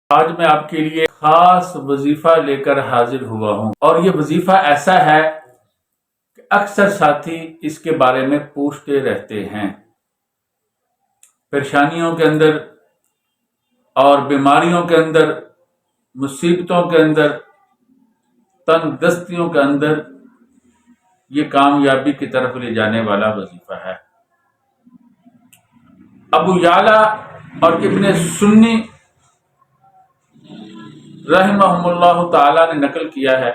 آج میں آپ کے لیے خاص وظیفہ لے کر حاضر ہوا ہوں، اور یہ وظیفہ ایسا ہے کہ اکثر ساتھی اس کے بارے میں پوچھتے رہتے ہیں۔ پریشانیوں کے اندر اور بیماریوں کے اندر، مصیبتوں کے اندر، تنگ دستیوں کے اندر یہ کامیابی کی طرف لے جانے والا وظیفہ ہے۔ ابو یعلا اور ابن سنی رحمہم اللہ تعالی نے نقل کیا ہے،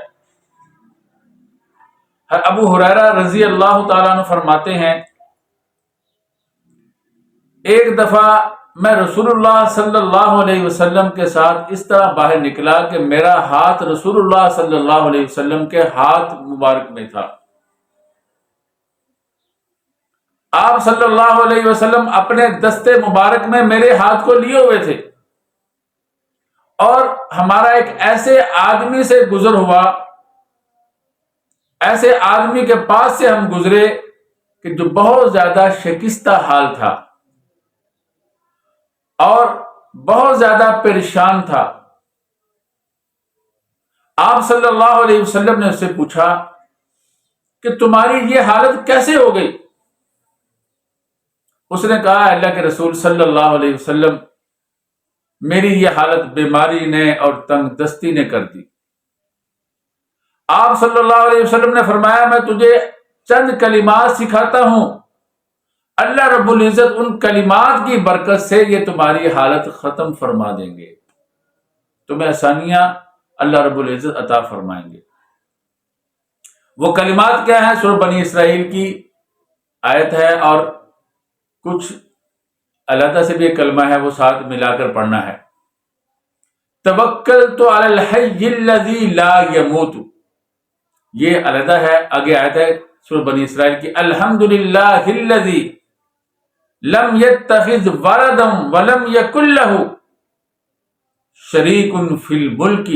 ابو ہریرہ رضی اللہ تعالیٰ عنہ فرماتے ہیں، ایک دفعہ میں رسول اللہ صلی اللہ علیہ وسلم کے ساتھ اس طرح باہر نکلا کہ میرا ہاتھ رسول اللہ صلی اللہ علیہ وسلم کے ہاتھ مبارک میں تھا۔ آپ صلی اللہ علیہ وسلم اپنے دستے مبارک میں میرے ہاتھ کو لیے ہوئے تھے، اور ہمارا ایک ایسے آدمی سے گزر ہوا، ایسے آدمی کے پاس سے ہم گزرے کہ جو بہت زیادہ شکستہ حال تھا اور بہت زیادہ پریشان تھا۔ آپ صلی اللہ علیہ وسلم نے اس سے پوچھا کہ تمہاری یہ حالت کیسے ہو گئی؟ اس نے کہا، اللہ کے رسول صلی اللہ علیہ وسلم، میری یہ حالت بیماری نے اور تنگ دستی نے کر دی۔ آپ صلی اللہ علیہ وسلم نے فرمایا، میں تجھے چند کلمات سکھاتا ہوں، اللہ رب العزت ان کلمات کی برکت سے یہ تمہاری حالت ختم فرما دیں گے، تمہیں آسانیاں اللہ رب العزت عطا فرمائیں گے۔ وہ کلمات کیا ہیں؟ سورہ بنی اسرائیل کی آیت ہے، اور کچھ علیحدہ سے بھی ایک کلمہ ہے، وہ ساتھ ملا کر پڑھنا ہے۔ توکلت علی الحی الذی لا یموت، یہ علیحدہ ہے۔ آگے آیت ہے سورہ بنی اسرائیل کی، الحمدللہ الذی لم یتخذ ولدا ولم یکن لہ شریک فی الملک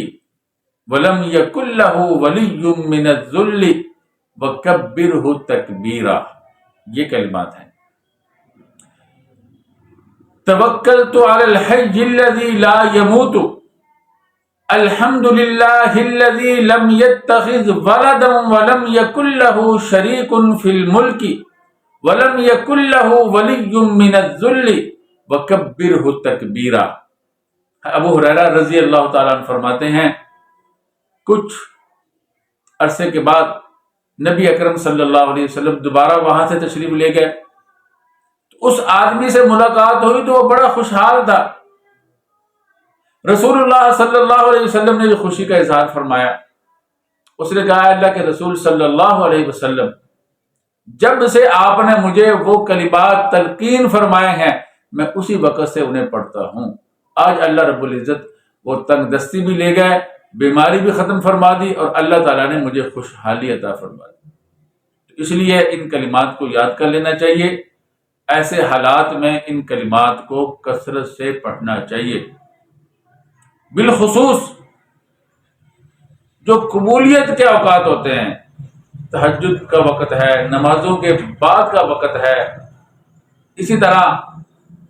ولم یکن لہ ولی من الذل وکبرہ تکبیرا۔ یہ کلمات ہیں، توکلت علی الحی الذی لا یموت، الحمدللہ الذی لم یتخذ ولدا ولم یکن لہ شریک فی الملک ولم یکن لہ ولی من الذل وکبرہ تکبیرا۔ ابو ہریرہ رضی اللہ تعالیٰ عنہ فرماتے ہیں، کچھ عرصے کے بعد نبی اکرم صلی اللہ علیہ وسلم دوبارہ وہاں سے تشریف لے گئے۔ اس آدمی سے ملاقات ہوئی تو وہ بڑا خوشحال تھا۔ رسول اللہ صلی اللہ علیہ وسلم نے جو خوشی کا اظہار فرمایا، اس نے کہا، اللہ کے رسول صلی اللہ علیہ وسلم، جب سے آپ نے مجھے وہ کلمات تلقین فرمائے ہیں، میں اسی وقت سے انہیں پڑھتا ہوں۔ آج اللہ رب العزت وہ تنگ دستی بھی لے گئے، بیماری بھی ختم فرما دی، اور اللہ تعالیٰ نے مجھے خوشحالی عطا فرما دی۔ اس لیے ان کلمات کو یاد کر لینا چاہیے۔ ایسے حالات میں ان کلمات کو کثرت سے پڑھنا چاہیے، بالخصوص جو قبولیت کے اوقات ہوتے ہیں، تہجد کا وقت ہے، نمازوں کے بعد کا وقت ہے، اسی طرح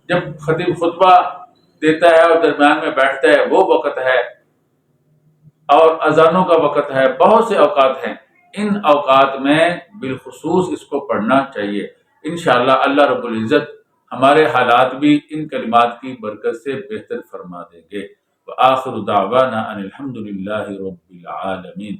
جب خطیب خطبہ دیتا ہے اور درمیان میں بیٹھتا ہے وہ وقت ہے، اور اذانوں کا وقت ہے، بہت سے اوقات ہیں۔ ان اوقات میں بالخصوص اس کو پڑھنا چاہیے۔ انشاءاللہ اللہ رب العزت ہمارے حالات بھی ان کلمات کی برکت سے بہتر فرما دیں گے۔ وآخر دعوانا ان الحمد للہ رب العالمین۔